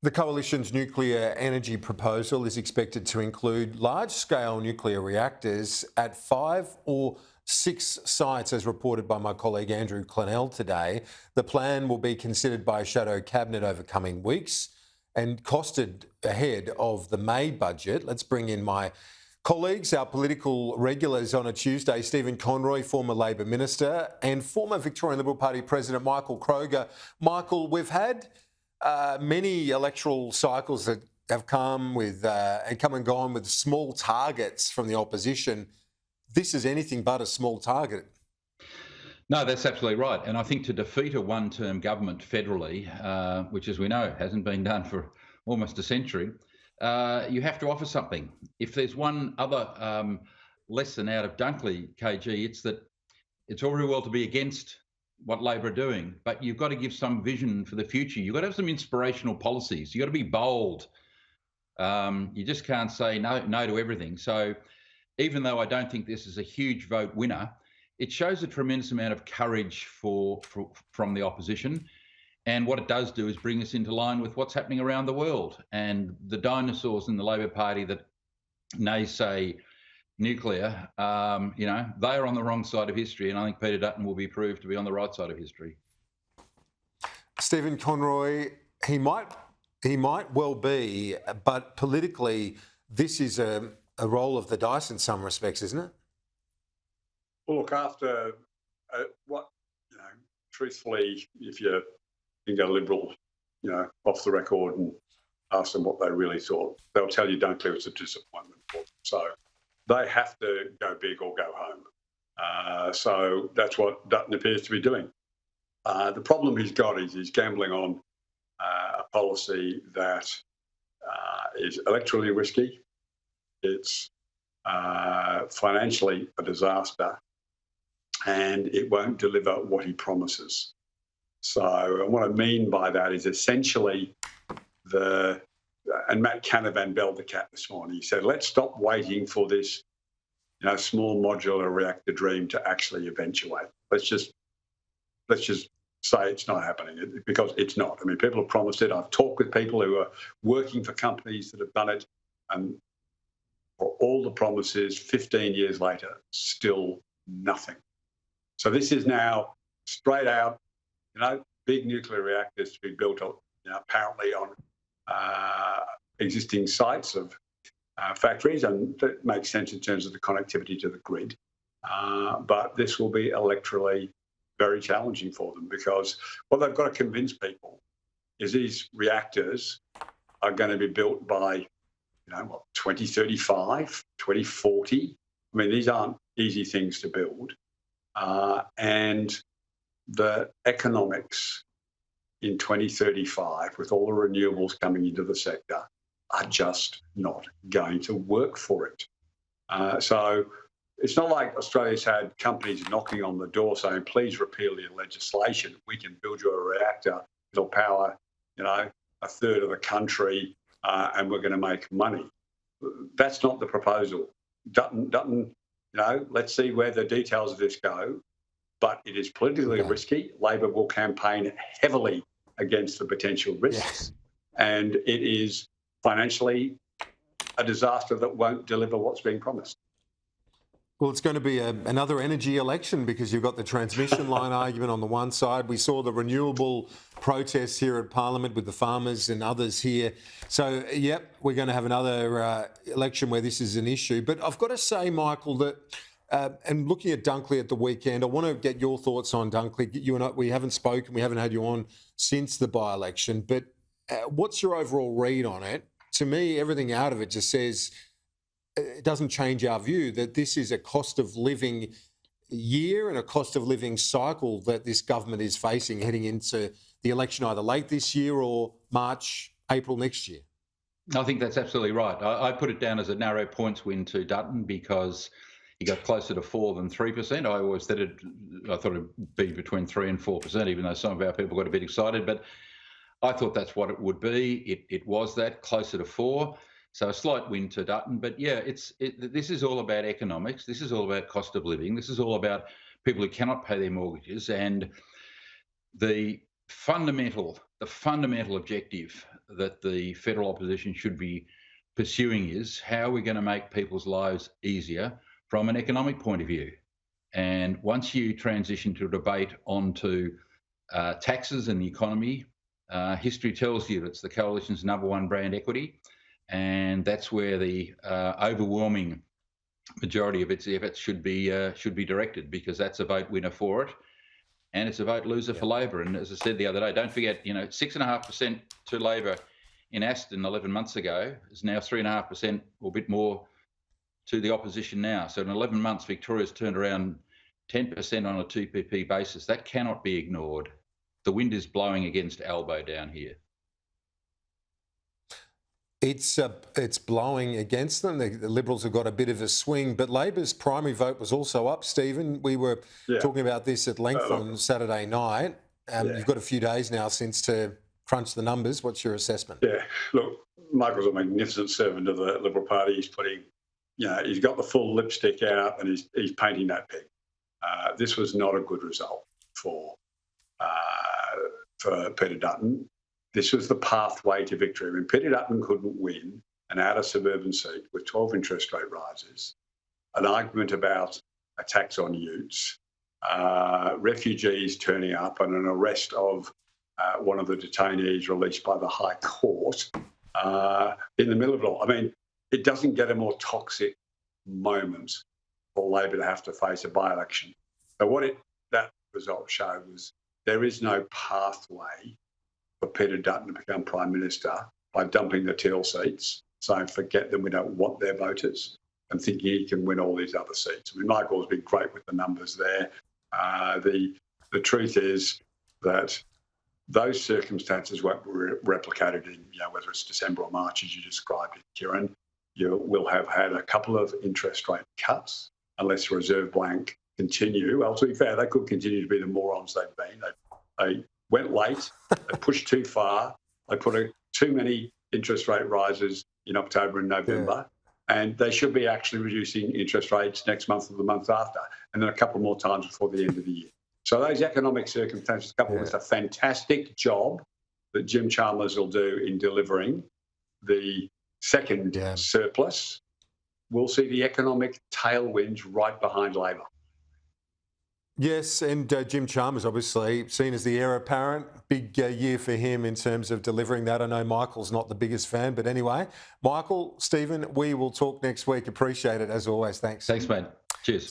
The coalition's nuclear energy proposal is expected to include large-scale nuclear reactors at 5 or 6 sites, as reported by my colleague Andrew Clennell today. The plan will be considered by a shadow cabinet over coming weeks and costed ahead of the May budget. Let's bring in my colleagues, our political regulars on a Tuesday. Stephen Conroy, former Labor Minister, and former Victorian Liberal Party President Michael Kroger. Michael, we've had many electoral cycles that have come with and come and gone with small targets from the opposition. This is anything but a small target. No, that's absolutely right. And I think to defeat a one-term government federally, which as we know hasn't been done for almost a century, you have to offer something. If there's one other lesson out of Dunkley, KG, it's that it's all very well to be against what Labor are doing, but you've got to give some vision for the future. You've got to have some inspirational policies. You've got to be bold. You just can't say no to everything. So even though I don't think this is a huge vote winner, it shows a tremendous amount of courage from the opposition. And what it does do is bring us into line with what's happening around the world. And the dinosaurs in the Labor Party that naysay nuclear, they are on the wrong side of history. And I think Peter Dutton will be proved to be on the right side of history. Stephen Conroy, he might well be, but politically, this is a roll of the dice in some respects, isn't it? Well, look, after truthfully, if you can go Liberal, off the record and ask them what they really thought, they'll tell you Dunkley was a disappointment for them. So they have to go big or go home. So that's what Dutton appears to be doing. The problem he's got is he's gambling on a policy that is electorally risky. It's financially a disaster, and it won't deliver what he promises. So what I mean by that is essentially and Matt Canavan belled the cat this morning. He said, let's stop waiting for this small modular reactor dream to actually eventuate. Let's just say it's not happening, because it's not. I mean, people have promised it. I've talked with people who are working for companies that have done it, and for all the promises, 15 years later, still nothing. So this is now straight out, big nuclear reactors to be built up, apparently on existing sites of factories, and that makes sense in terms of the connectivity to the grid. But this will be electorally very challenging for them, because what they've got to convince people is these reactors are going to be built by 2035, 2040. I mean, these aren't easy things to build. And the economics in 2035, with all the renewables coming into the sector, are just not going to work for it. So it's not like Australia's had companies knocking on the door saying, please repeal your legislation. We can build you a reactor. It'll power, a third of the country, and we're going to make money. That's not the proposal. Dutton, let's see where the details of this go. But it is politically risky. Labor will campaign heavily against the potential risks. Yes. And it is financially a disaster that won't deliver what's being promised. Well, it's going to be another energy election, because you've got the transmission line argument on the one side. We saw the renewable protests here at Parliament with the farmers and others here. So, yep, we're going to have another election where this is an issue. But I've got to say, Michael, that and looking at Dunkley at the weekend, I want to get your thoughts on Dunkley. You and I, we haven't spoken, we haven't had you on since the by-election, but what's your overall read on it? To me, everything out of it just says it doesn't change our view that this is a cost of living year and a cost of living cycle that this government is facing heading into the election either late this year or March, April next year. I think that's absolutely right. I put it down as a narrow points win to Dutton, because he got closer to 4 than 3%. I thought it'd be between 3 and 4%, even though some of our people got a bit excited. But I thought that's what it would be. It was that, closer to 4. So a slight win to Dutton. But yeah, this is all about economics. This is all about cost of living. This is all about people who cannot pay their mortgages. And the fundamental objective that the federal opposition should be pursuing is how are we going to make people's lives easier from an economic point of view? And once you transition to a debate onto taxes and the economy, history tells you it's the coalition's number one brand equity, and that's where the overwhelming majority of its efforts should be directed, because that's a vote winner for it, and it's a vote loser for Labor. And as I said the other day, don't forget, 6.5% to Labor in Aston 11 months ago is now 3.5% or a bit more to the opposition now. So in 11 months, Victoria's turned around 10% on a 2PP basis. That cannot be ignored. The wind is blowing against Albo down here. It's blowing against them. The Liberals have got a bit of a swing, but Labor's primary vote was also up, Stephen. We were talking about this at length on Saturday night. You've got a few days now since to crunch the numbers. What's your assessment? Yeah, look, Michael's a magnificent servant of the Liberal Party. He's putting, he's got the full lipstick out and he's painting that pig. This was not a good result for Peter Dutton. This was the pathway to victory. When Peter Dutton couldn't win an outer suburban seat with 12 interest rate rises, an argument about a tax on utes, refugees turning up, and an arrest of one of the detainees released by the High Court in the middle of it all. I mean, it doesn't get a more toxic moment for Labor to have to face a by-election. So what that result showed was there is no pathway for Peter Dutton to become Prime Minister by dumping the Teal seats, saying forget them, we don't want their voters, and thinking he can win all these other seats. I mean, Michael's been great with the numbers there. The truth is that those circumstances won't be replicated in, whether it's December or March, as you described it, Kieran. You will have had a couple of interest rate cuts unless Reserve Bank continue. Well, to be fair, they could continue to be the morons they've been. They went late, they pushed too far, they put too many interest rate rises in October and November, and they should be actually reducing interest rates next month or the month after, and then a couple more times before the end of the year. So those economic circumstances, coupled with a fantastic job that Jim Chalmers will do in delivering the second surplus, we'll see the economic tailwinds right behind Labor. Yes, and Jim Chalmers, obviously seen as the heir apparent. Big year for him in terms of delivering that. I know Michael's not the biggest fan, but anyway. Michael, Stephen, we will talk next week. Appreciate it as always. Thanks. Thanks, mate.